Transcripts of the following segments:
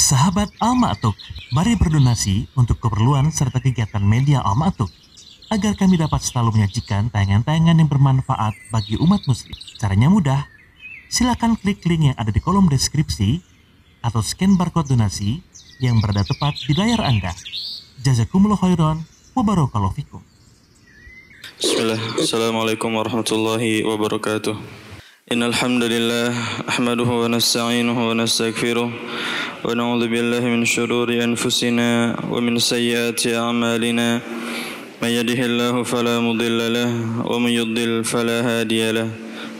Sahabat Al-Ma'tuk, mari berdonasi untuk keperluan serta kegiatan media Al-Ma'tuk agar kami dapat selalu menyajikan tayangan-tayangan yang bermanfaat bagi umat muslim. Caranya mudah, silakan klik link yang ada di kolom deskripsi atau scan barcode donasi yang berada tepat di layar Anda. Jazakumullah khairan wa barakallahu fikum. Bismillah. Assalamualaikum warahmatullahi wabarakatuh. Innal hamdalillah ahmaduhu wa nasta'inuhu wa nastaghfiruh wa na'udzu billahi min shururi anfusina wa min sayyiati a'malina. May yahdihillahu fala mudilla lahu wa may yudlil fala hadiya lahu.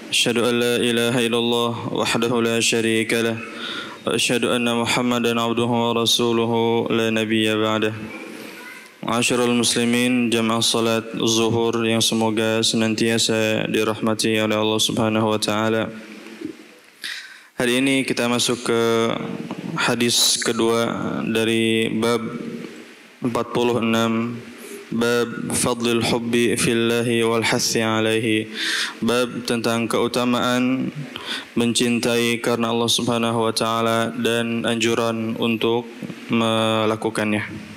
Asyhadu an la ilaha illallah wahdahu la syarika lahu wa asyhadu anna Muhammadan abduhu wa rasuluhu la nabiyya ba'dahu. Ma'asyiral muslimin, jamaah salat zuhur yang semoga senantiasa dirahmati oleh Allah Subhanahu wa taala. Hari ini kita masuk ke hadis kedua dari bab 46, bab fadlil hubbi fillahi wal hassi alaihi. Bab tentang keutamaan mencintai karena Allah Subhanahu wa taala dan anjuran untuk melakukannya.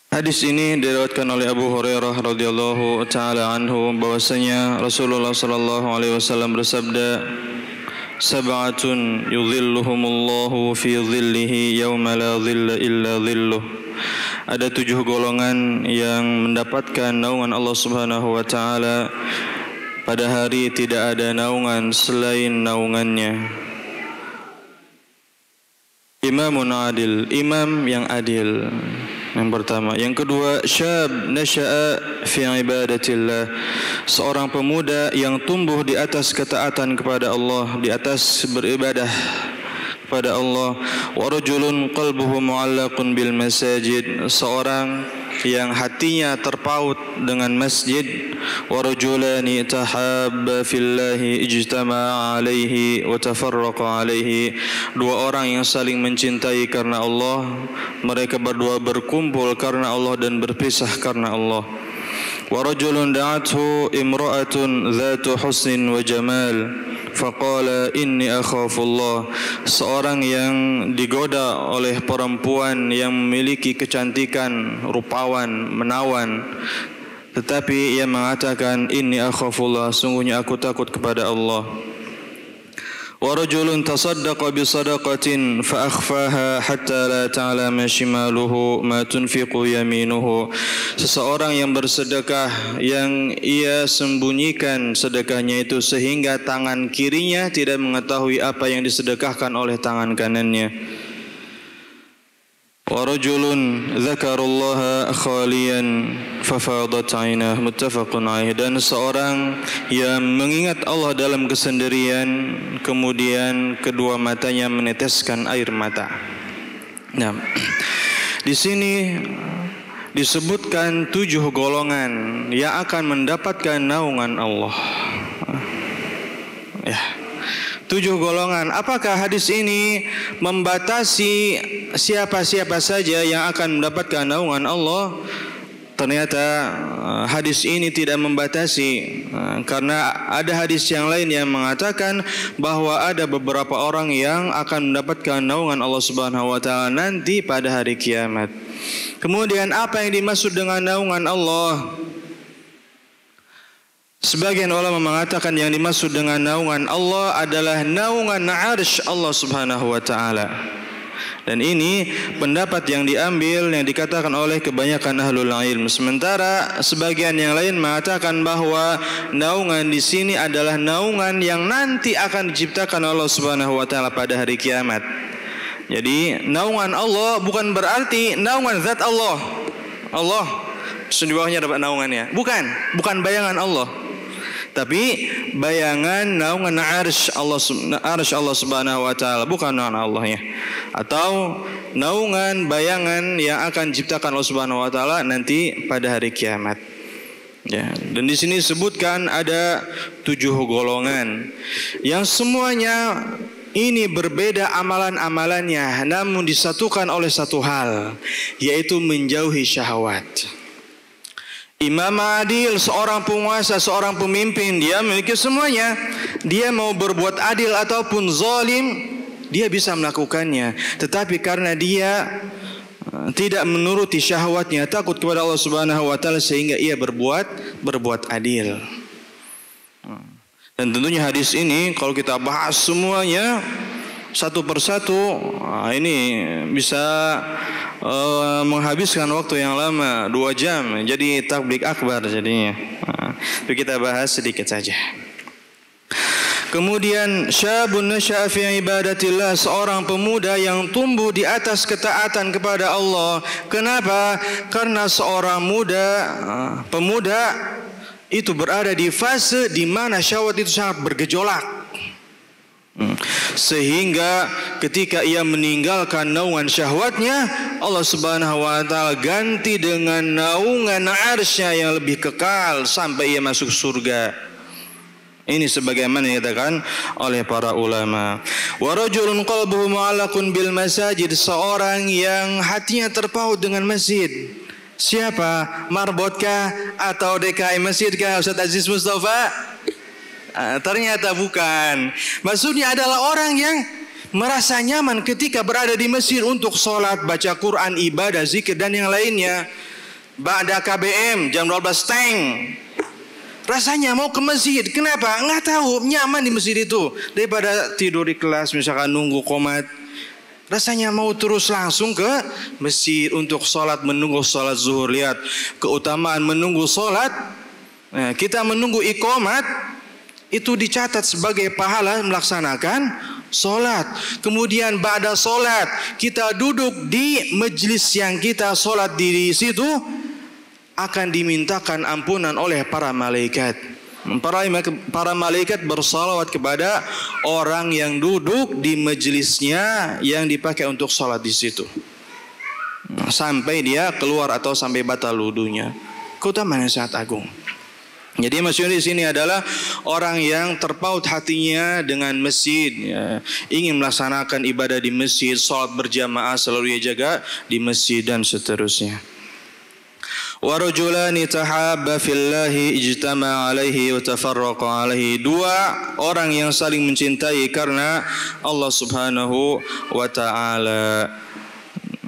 Hadis ini diriwayatkan oleh Abu Hurairah radhiyallahu taala anhu bahwasanya Rasulullah sallallahu alaihi wasallam bersabda, "Sab'atun yudhilluhumullahu fi dhillihi yauma la dhilla illa dhilluh." Ada 7 golongan yang mendapatkan naungan Allah Subhanahu wa taala pada hari tidak ada naungan selain naungannya. Imamun adil, imam yang adil. Yang pertama. Yang kedua, syab nasya'a fi ibadatillah, seorang pemuda yang tumbuh di atas ketaatan kepada Allah, di atas beribadah kepada Allah. Wa rajulun qalbuhu mu'allaqun bil masajid, seorang yang hatinya terpaut dengan masjid. Wa rajulani tahabba fillahi ijtama'a alaihi wa tafarraqa alaihi, 2 orang yang saling mencintai karena Allah, mereka berdua berkumpul karena Allah dan berpisah karena Allah. Wa rajulun da'athu imra'atun dhatu husnin wa jamal faqala inni akhafullah, seorang yang digoda oleh perempuan yang memiliki kecantikan, rupawan, menawan, tetapi ia mengatakan inni akhafullah, sungguhnya aku takut kepada Allah. Wa rajulun tasaddaqa bi sadaqatin fa akhfaha hatta la ta'lama shimaluhu ma tunfiqu yaminuhu, seseorang yang bersedekah yang ia sembunyikan sedekahnya itu sehingga tangan kirinya tidak mengetahui apa yang disedekahkan oleh tangan kanannya. Wa rajulun dzakarallaha khaliyan fafadat 'ainah, muttafaqun 'alaihi, dan seorang yang mengingat Allah dalam kesendirian kemudian kedua matanya meneteskan air mata. Nah, di sini disebutkan 7 golongan yang akan mendapatkan naungan Allah. Ya. 7 golongan. Apakah hadis ini membatasi siapa-siapa saja yang akan mendapatkan naungan Allah? Ternyata hadis ini tidak membatasi, karena ada hadis yang lain yang mengatakan bahwa ada beberapa orang yang akan mendapatkan naungan Allah Subhanahu wa taala nanti pada hari kiamat. Kemudian apa yang dimaksud dengan naungan Allah? Sebagian ulama mengatakan yang dimaksud dengan naungan Allah adalah naungan arsy Allah Subhanahu wa taala. Dan ini pendapat yang diambil, yang dikatakan oleh kebanyakan ahlul ilm. Sementara sebagian yang lain mengatakan bahwa naungan di sini adalah naungan yang nanti akan diciptakan Allah Subhanahu wa taala pada hari kiamat. Jadi naungan Allah bukan berarti naungan zat Allah. Allah di bawahnya dapat naungannya. Bukan bayangan Allah. Tapi bayangan naungan arsy Allah Subhanahu wa taala, bukan naungan Allahnya. Atau naungan bayangan yang akan diciptakan Allah Subhanahu wa taala nanti pada hari kiamat. Ya, dan di sini disebutkan ada 7 golongan yang semuanya ini berbeda amalan-amalannya, namun disatukan oleh satu hal, yaitu menjauhi syahwat. Imam adil, seorang penguasa, seorang pemimpin, dia memiliki semuanya. Dia mau berbuat adil ataupun zalim, dia bisa melakukannya. Tetapi karena dia tidak menuruti syahwatnya, takut kepada Allah Subhanahu wa taala, sehingga ia berbuat adil. Dan tentunya hadis ini kalau kita bahas semuanya satu persatu, ini bisa menghabiskan waktu yang lama, 2 jam, jadi tabligh akbar jadinya. Tapi kita bahas sedikit saja. Kemudian syabun nasya'a fi ibadatillah, seorang pemuda yang tumbuh di atas ketaatan kepada Allah. Kenapa? Karena seorang pemuda itu berada di fase di mana syahwat itu sangat bergejolak. Sehingga ketika ia meninggalkan naungan syahwatnya, Allah Subhanahu wa taala ganti dengan naungan arsy-Nya yang lebih kekal sampai ia masuk surga. Ini sebagaimana dikatakan oleh para ulama. Wa rajulun qalbuhu mu'allaqun bil masajid, seorang yang hatinya terpaut dengan masjid. Siapa? Marbotkah atau DKI Masjidkah, Ustaz Aziz Mustafa? Ternyata bukan. Maksudnya adalah orang yang merasa nyaman ketika berada di masjid untuk sholat, baca Quran, ibadah, zikir dan yang lainnya. Ba'da KBM jam 12 teng, rasanya mau ke masjid. Kenapa? Nggak tahu, nyaman di masjid itu daripada tidur di kelas misalkan nunggu qomat. Rasanya mau terus langsung ke masjid untuk sholat, menunggu sholat zuhur. Lihat keutamaan menunggu sholat. Nah, kita menunggu iqamat itu dicatat sebagai pahala melaksanakan sholat. Kemudian ba'da sholat kita duduk di majlis yang kita sholat di situ, akan dimintakan ampunan oleh para malaikat. Para malaikat bersalawat kepada orang yang duduk di majlisnya yang dipakai untuk sholat di situ, sampai dia keluar atau sampai batal wudunya. Keutamaan yang sangat agung. Jadi maksudnya di sini adalah orang yang terpaut hatinya dengan masjid, ya, ingin melaksanakan ibadah di masjid, sholat berjamaah selalu ia jaga di masjid dan seterusnya. Wa rajulani tahabba fillahi ijtama'a alaihi wa tafarraqa alaihi, 2 orang yang saling mencintai karena Allah Subhanahu wa taala.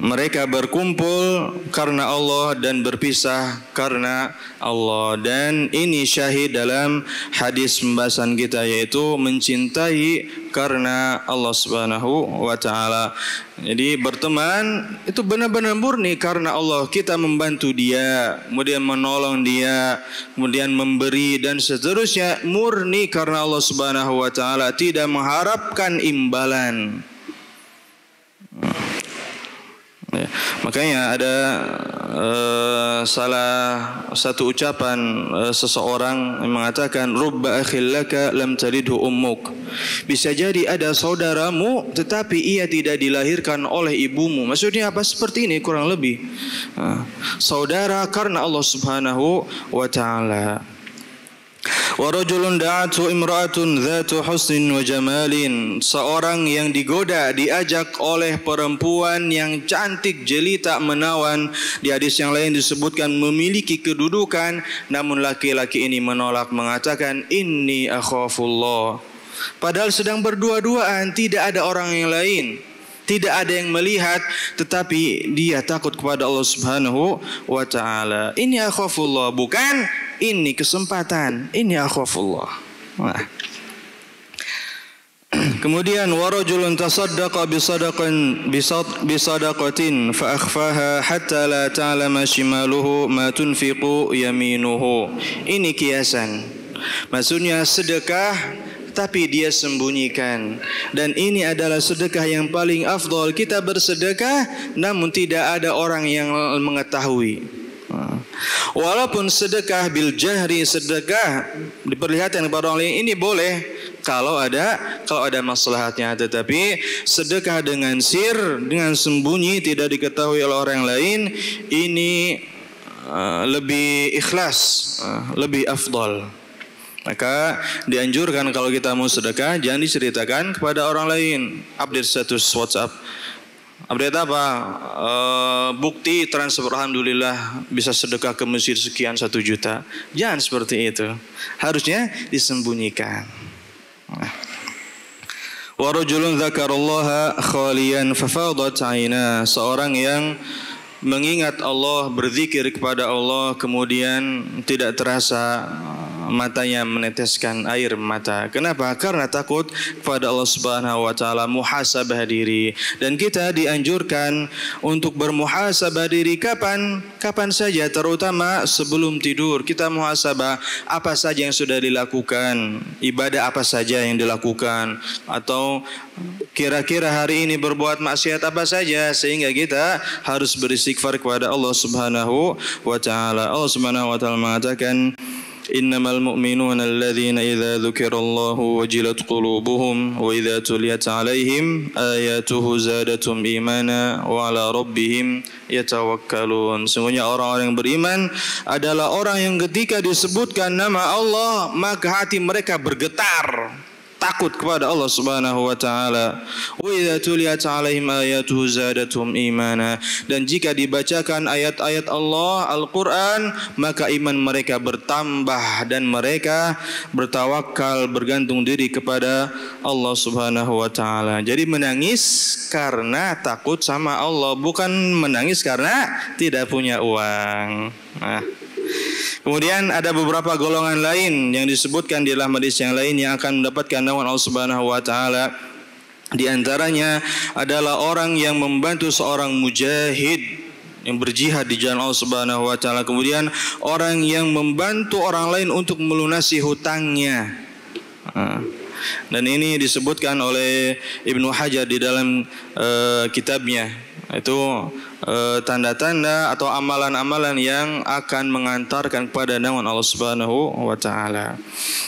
Mereka berkumpul karena Allah dan berpisah karena Allah. Dan ini syahid dalam hadis pembahasan kita, yaitu mencintai karena Allah Subhanahu wa taala. Jadi berteman itu benar-benar murni karena Allah. Kita membantu dia, kemudian menolong dia, kemudian memberi dan seterusnya murni karena Allah Subhanahu wa taala, tidak mengharapkan imbalan. Ya, makanya ada salah satu ucapan seseorang yang mengatakan rubba akhil laka lam talidhu ummuk. Bisa jadi ada saudaramu tetapi ia tidak dilahirkan oleh ibumu. Maksudnya apa? Seperti ini kurang lebih. Saudara karena Allah Subhanahu wa taala. Wa rajulun da'atu imra'atun dhatu husnin wa jamalin, seorang yang digoda, diajak oleh perempuan yang cantik, jelita, menawan. Di hadis yang lain disebutkan memiliki kedudukan, namun laki-laki ini menolak, mengatakan inni akhafullah. Padahal sedang berdua-duaan, tidak ada orang yang lain, tidak ada yang melihat, tetapi dia takut kepada Allah Subhanahu wa taala. Ini akhafullah, bukan ini kesempatan, ini akhafullah. Nah. Kemudian warajulun tasaddaqa bisadaqatin fa akhfaha hatta la ta'lama shimaluhu ma tunfiqu yaminuhu. Ini kiasan. Maksudnya sedekah tapi dia sembunyikan, dan ini adalah sedekah yang paling afdal. Kita bersedekah namun tidak ada orang yang mengetahui. Walaupun sedekah bil jahri, sedekah diperlihatkan kepada orang lain, ini boleh kalau ada maslahatnya. Tetapi sedekah dengan sir, dengan sembunyi, tidak diketahui oleh orang lain, ini lebih ikhlas, lebih afdal. Maka dianjurkan kalau kita mau sedekah jangan diceritakan kepada orang lain. Update status WhatsApp, Update apa? Bukti transfer alhamdulillah bisa sedekah ke masjid sekian 1 juta. Jangan seperti itu. Harusnya disembunyikan. Wa rajulun dzakarallaha khaliyan fafadat 'aina. Seorang yang mengingat Allah, berzikir kepada Allah, kemudian tidak terasa matanya meneteskan air mata. Kenapa? Karena takut kepada Allah Subhanahu wa taala, muhasabah diri. Dan kita dianjurkan untuk bermuhasabah diri kapan? Kapan saja, terutama sebelum tidur. Kita muhasabah apa saja yang sudah dilakukan, ibadah apa saja yang dilakukan, atau kira-kira hari ini berbuat maksiat apa saja, sehingga kita harus beristighfar kepada Allah Subhanahu wa taala. Allah Subhanahu wa taala mengatakan, innamal mu'minuna alladhina idza dzukirallahu wajilat qulubuhum wa idza tuliyat 'alaihim ayatuhu zadatum imana wa 'ala rabbihim yatawakkalun. Sungguhnya orang-orang yang beriman adalah orang yang ketika disebutkan nama Allah maka hati mereka bergetar, takut kepada Allah Subhanahu wa taala. Wa idza tuliyat 'alaihim ayatuhu zadatum imana. Dan jika dibacakan ayat-ayat Allah Al-Qur'an, maka iman mereka bertambah dan mereka bertawakal, bergantung diri kepada Allah Subhanahu wa taala. Jadi menangis karena takut sama Allah, bukan menangis karena tidak punya uang. Kemudian ada beberapa golongan lain yang disebutkan di dalam hadis yang lain yang akan mendapatkan naungan Allah Subhanahu wa taala. Di antaranya adalah orang yang membantu seorang mujahid yang berjihad di jalan Allah Subhanahu wa taala. Kemudian orang yang membantu orang lain untuk melunasi hutangnya. Dan ini disebutkan oleh Ibnu Hajar di dalam kitabnya. Itu tanda-tanda atau amalan-amalan yang akan mengantarkan kepada naungan Allah Subhanahu wa taala.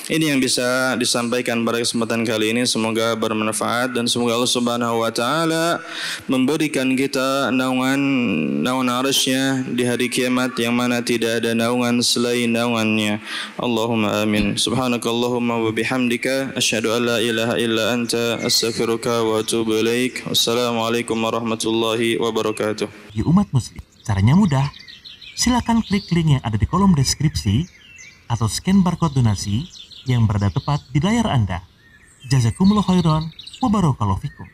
Ini yang bisa disampaikan pada kesempatan kali ini, semoga bermanfaat dan semoga Allah Subhanahu wa taala memberikan kita naungan arsy-Nya di hari kiamat yang mana tidak ada naungan selain naungannya. Allahumma amin. Subhanakallahumma wa bihamdika asyhadu an la ilaha illa anta astaghfiruka wa atubu ilaik. Wassalamualaikum warahmatullahi wabarakatuh. Bagi umat muslim, caranya mudah. Silakan klik link yang ada di kolom deskripsi atau scan barcode donasi yang berada tepat di layar Anda. Jazakumullah khairan wa barakallahu fikum.